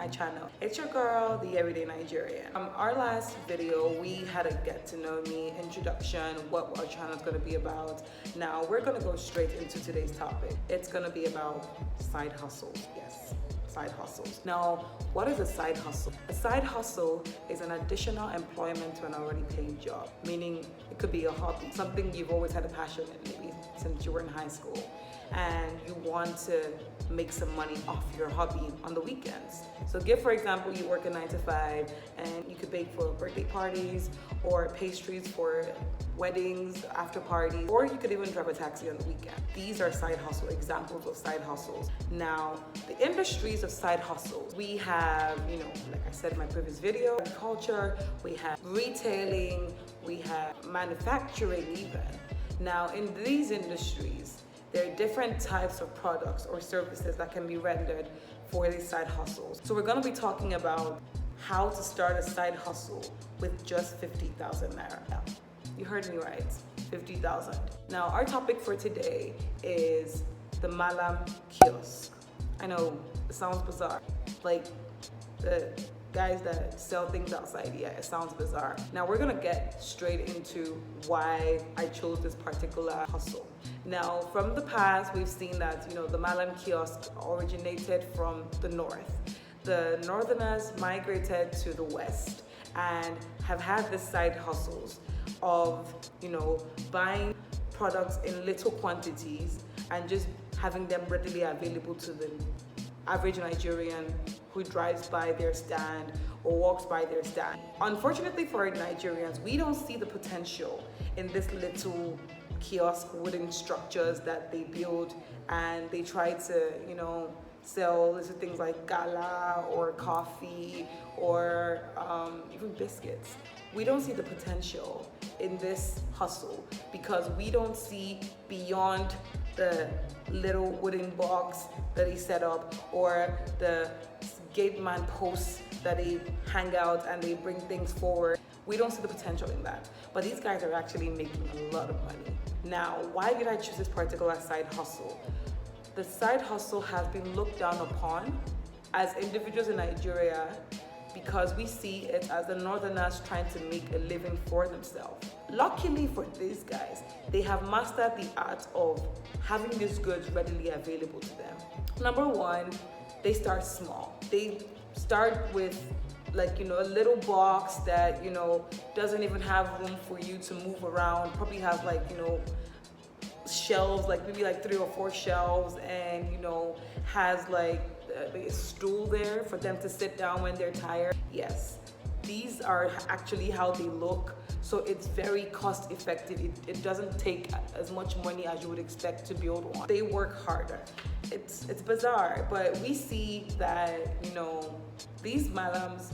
my channel. It's your girl, the Everyday Nigerian. Our last video, we had a get to know me introduction, what our channel is going to be about. Now we're going to go straight into today's topic. It's going to be about side hustles. Yes, side hustles. Now, what is a side hustle? A side hustle is an additional employment to an already paid job, meaning it could be a hobby, something you've always had a passion in, maybe since you were in high school, and you want to make some money off your hobby on the weekends. So give, for example, you work a 9 to 5 and you could bake for birthday parties or pastries for weddings, after parties, or you could even drive a taxi on the weekend. These are side hustle examples of side hustles. Now, the industries of side hustles, we have, like I said in my previous video, agriculture, we have retailing, we have manufacturing even. Now, in these industries, there are different types of products or services that can be rendered for these side hustles. So we're going to be talking about how to start a side hustle with just 50,000 Naira. You heard me right, 50,000. Now our topic for today is the Malam kiosk. I know it sounds bizarre, like the guys that sell things outside. Yeah, it sounds bizarre. Now we're gonna get straight into why I chose this particular hustle. Now, from the past, we've seen that, the Malam kiosk originated from the north. The northerners migrated to the west and have had this side hustles of, buying products in little quantities and just having them readily available to the average Nigerian who drives by their stand or walks by their stand. Unfortunately for Nigerians, we don't see the potential in this little kiosk wooden structures that they build, and they try to, sell little things like gala or coffee or even biscuits. We don't see the potential in this hustle because we don't see beyond the little wooden box that they set up or the gate man posts that they hang out and they bring things forward. We don't see the potential in that. But these guys are actually making a lot of money. Now, why did I choose this particular side hustle? The side hustle has been looked down upon as individuals in Nigeria because we see it as the northerners trying to make a living for themselves. Luckily for these guys, they have mastered the art of having these goods readily available to them. Number one, they start small. They start with a little box that, doesn't even have room for you to move around. Probably has shelves, maybe 3 or 4 shelves, and, has a stool there for them to sit down when they're tired. Yes, these are actually how they look. So it's very cost effective. It doesn't take as much money as you would expect to build one. They work harder. It's bizarre, but we see that, these malams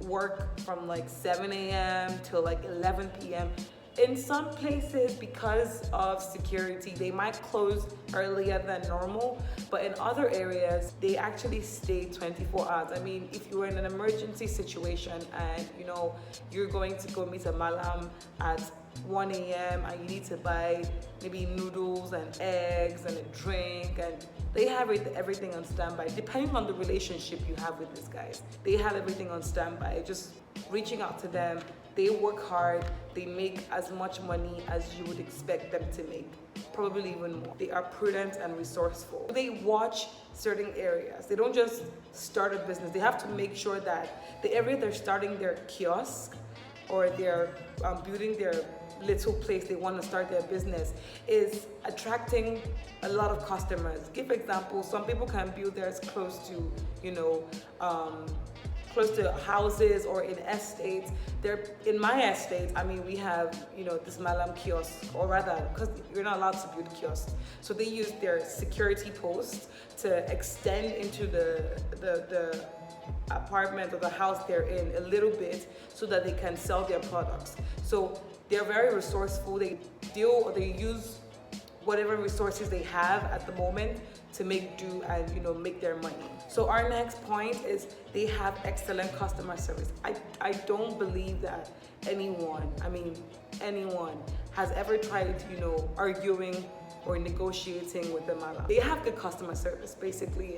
work from 7 a.m. till 11 p.m. In some places, because of security, they might close earlier than normal, but in other areas, they actually stay 24 hours. I mean, if you're in an emergency situation and, you're going to go meet a malam at 1 a.m. and you need to buy maybe noodles and eggs and a drink, and they have everything on standby. Depending on the relationship you have with these guys, they have everything on standby. Just reaching out to them. They work hard, they make as much money as you would expect them to make, probably even more. They are prudent and resourceful. They watch certain areas. They don't just start a business. They have to make sure that the area they're starting their kiosk or they're building their little place they want to start their business is attracting a lot of customers. Give example, some people can build theirs close to, close to houses or in estates. In my estate, we have, this Malam kiosk, or rather, because you're not allowed to build kiosks. So they use their security posts to extend into the apartment or the house they're in a little bit so that they can sell their products. So they're very resourceful. They use whatever resources they have at the moment to make do and make their money. So our next point is they have excellent customer service. I don't believe that anyone has ever tried arguing or negotiating with the malam. They have good customer service. Basically,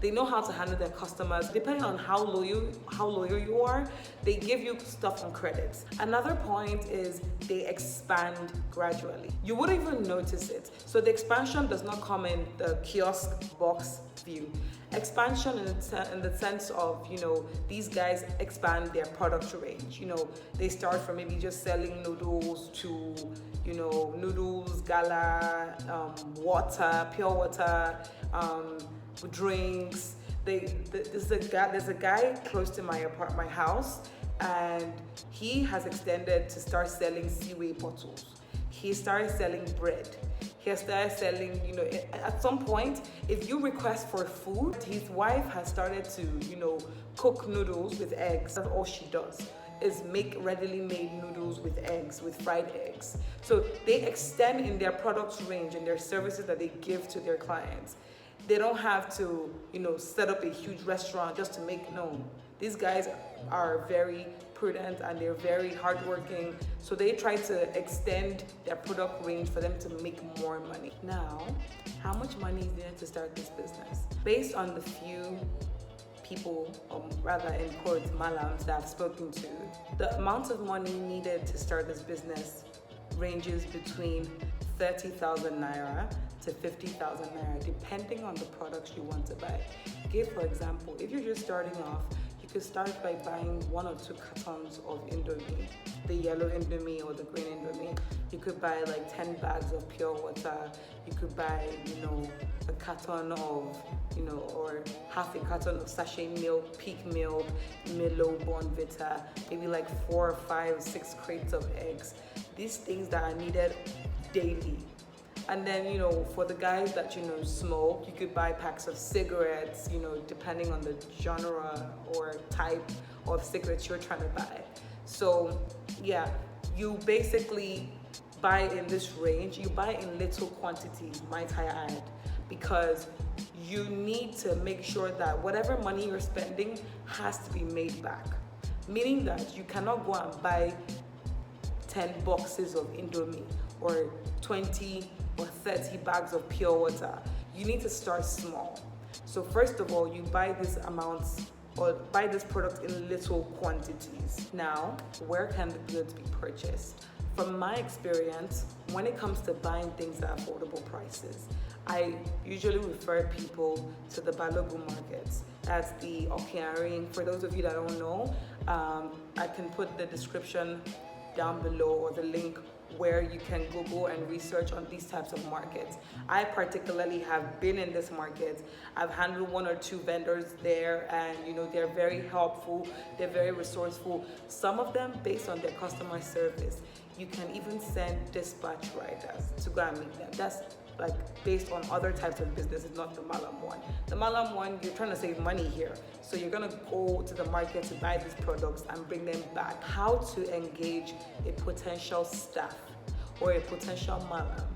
they know how to handle their customers. Depending on how loyal you are, they give you stuff on credits. Another point is they expand gradually. You wouldn't even notice it. So the expansion does not come in the kiosk box view. Expansion in the sense of, these guys expand their product range. They start from maybe just selling noodles to, noodles, gala, water, pure water, drinks. There's a guy close to my house, and he has extended to start selling seaway bottles. He started selling bread. He started selling, at some point, if you request for food, his wife has started to, cook noodles with eggs. That's all she does, is make readily made noodles with eggs, with fried eggs. So they extend in their product range and their services that they give to their clients. They don't have to, set up a huge restaurant just to make known. These guys are very prudent and they're very hardworking. So they try to extend their product range for them to make more money. Now, how much money is needed to start this business? Based on the few people, or rather in quotes, malams that I've spoken to, the amount of money needed to start this business ranges between 30,000 Naira to 50,000 Naira, depending on the products you want to buy. Give, for example, if you're just starting off, you could start by buying 1 or 2 cartons of Indomie, the yellow Indomie or the green Indomie. You could buy like 10 bags of pure water. You could buy, a carton of, or half a carton of sachet milk, peak milk, Milo, Bonvita, maybe like 4 or 5, 6 crates of eggs. These things that are needed daily. And then, for the guys that, smoke, you could buy packs of cigarettes, depending on the genre or type of cigarettes you're trying to buy. So, yeah, you basically buy in this range. You buy in little quantities, might I add, because you need to make sure that whatever money you're spending has to be made back. Meaning that you cannot go and buy 10 boxes of Indomie or 20 or 30 bags of pure water. You need to start small. So first of all, you buy these amounts or buy this product in little quantities. Now, where can the goods be purchased? From my experience, when it comes to buying things at affordable prices, I usually refer people to the Balogun markets. That's the Okearing. For those of you that don't know, I can put the description down below or the link where you can Google and research on these types of markets. I particularly have been in this market. I've handled 1 or 2 vendors there, and they're very helpful, they're very resourceful. Some of them, based on their customer service, you can even send dispatch riders to go and meet them. That's like based on other types of businesses, not the Malam one. The Malam one, you're trying to save money here. So you're gonna go to the market to buy these products and bring them back. How to engage a potential staff or a potential Malam.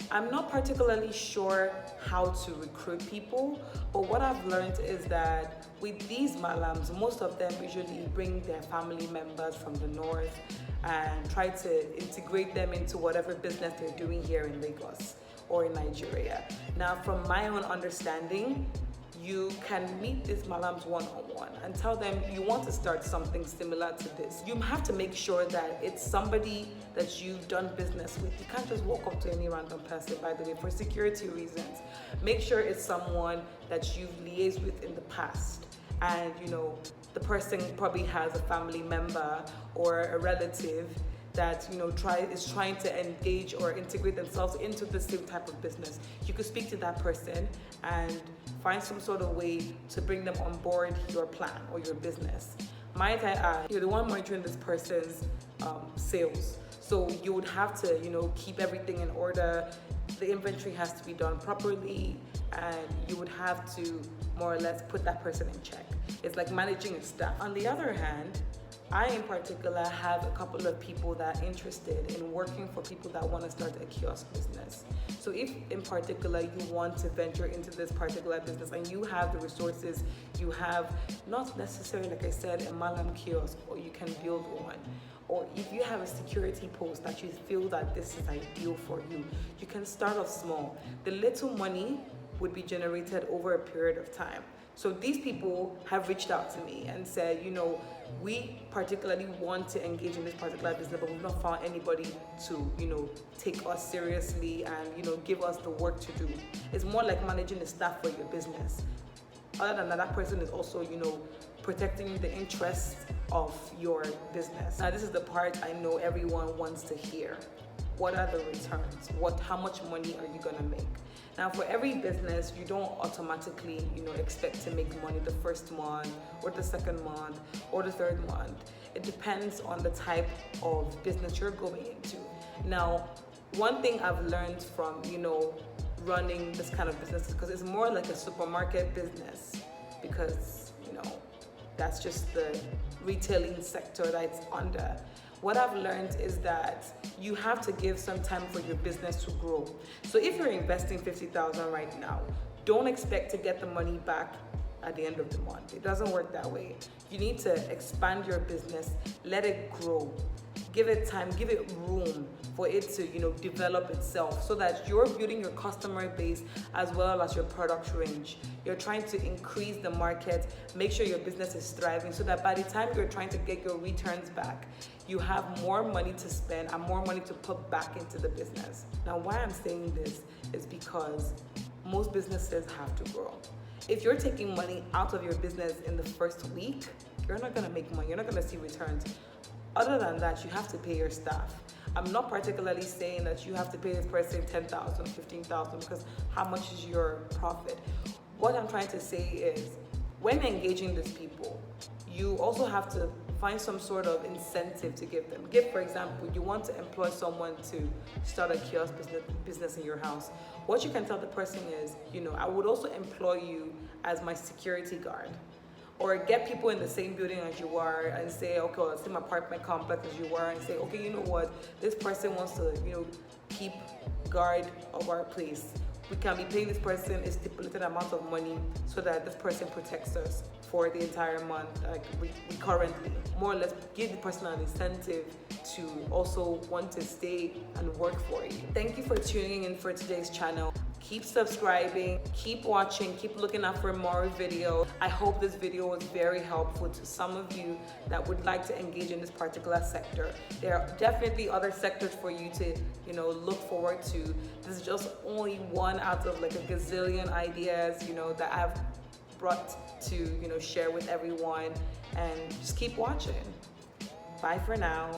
I'm not particularly sure how to recruit people, but what I've learned is that with these Malams, most of them usually bring their family members from the north and try to integrate them into whatever business they're doing here in Lagos or in Nigeria. Now, from my own understanding, you can meet these Malams one-on-one and tell them you want to start something similar to this. You have to make sure that it's somebody that you've done business with. You can't just walk up to any random person, by the way, for security reasons. Make sure it's someone that you've liaised with in the past. And the person probably has a family member or a relative that is trying to engage or integrate themselves into the same type of business. You could speak to that person and find some sort of way to bring them on board your plan or your business. Might I add, you're the one monitoring this person's sales. So you would have to, keep everything in order. The inventory has to be done properly, and you would have to more or less put that person in check. It's like managing a staff. On the other hand, I in particular have a couple of people that are interested in working for people that want to start a kiosk business. So if in particular you want to venture into this particular business and you have the resources, you have not necessarily, like I said, a Malam kiosk, or you can build one, or if you have a security post that you feel that this is ideal for you, you can start off small. The little money would be generated over a period of time. So these people have reached out to me and said, we particularly want to engage in this particular business, but we've not found anybody to, take us seriously and, give us the work to do. It's more like managing the staff for your business. Other than that, that person is also, protecting the interests of your business. Now, this is the part I know everyone wants to hear. What are the returns? How much money are you gonna make? Now, for every business, you don't automatically, expect to make money the first month or the second month or the third month. It depends on the type of business you're going into. Now, one thing I've learned from, running this kind of business, because it's more like a supermarket business, because, that's just the retailing sector that it's under. What I've learned is that you have to give some time for your business to grow. So if you're investing $50,000 right now, don't expect to get the money back at the end of the month. It doesn't work that way. You need to expand your business, let it grow. Give it time, give it room for it to, develop itself, so that you're building your customer base as well as your product range. You're trying to increase the market, make sure your business is thriving, so that by the time you're trying to get your returns back, you have more money to spend and more money to put back into the business. Now, why I'm saying this is because most businesses have to grow. If you're taking money out of your business in the first week, you're not gonna make money, you're not gonna see returns. Other than that, you have to pay your staff. I'm not particularly saying that you have to pay this person $10,000, $15,000, because how much is your profit? What I'm trying to say is, when engaging these people, you also have to find some sort of incentive to give them. For example, you want to employ someone to start a kiosk business in your house. What you can tell the person is, I would also employ you as my security guard. Or get people in the same building as you are and say, okay, well, same apartment complex as you are, and say, okay, you know what, this person wants to, keep guard of our place. We can be paying this person a stipulated amount of money so that this person protects us for the entire month, like recurrently. More or less give the person an incentive to also want to stay and work for you. Thank you for tuning in for today's channel. Keep subscribing, keep watching, keep looking out for more videos. I hope this video was very helpful to some of you that would like to engage in this particular sector. There are definitely other sectors for you to, look forward to. This is just only one out of like a gazillion ideas, that I've brought to, share with everyone. And just keep watching. Bye for now.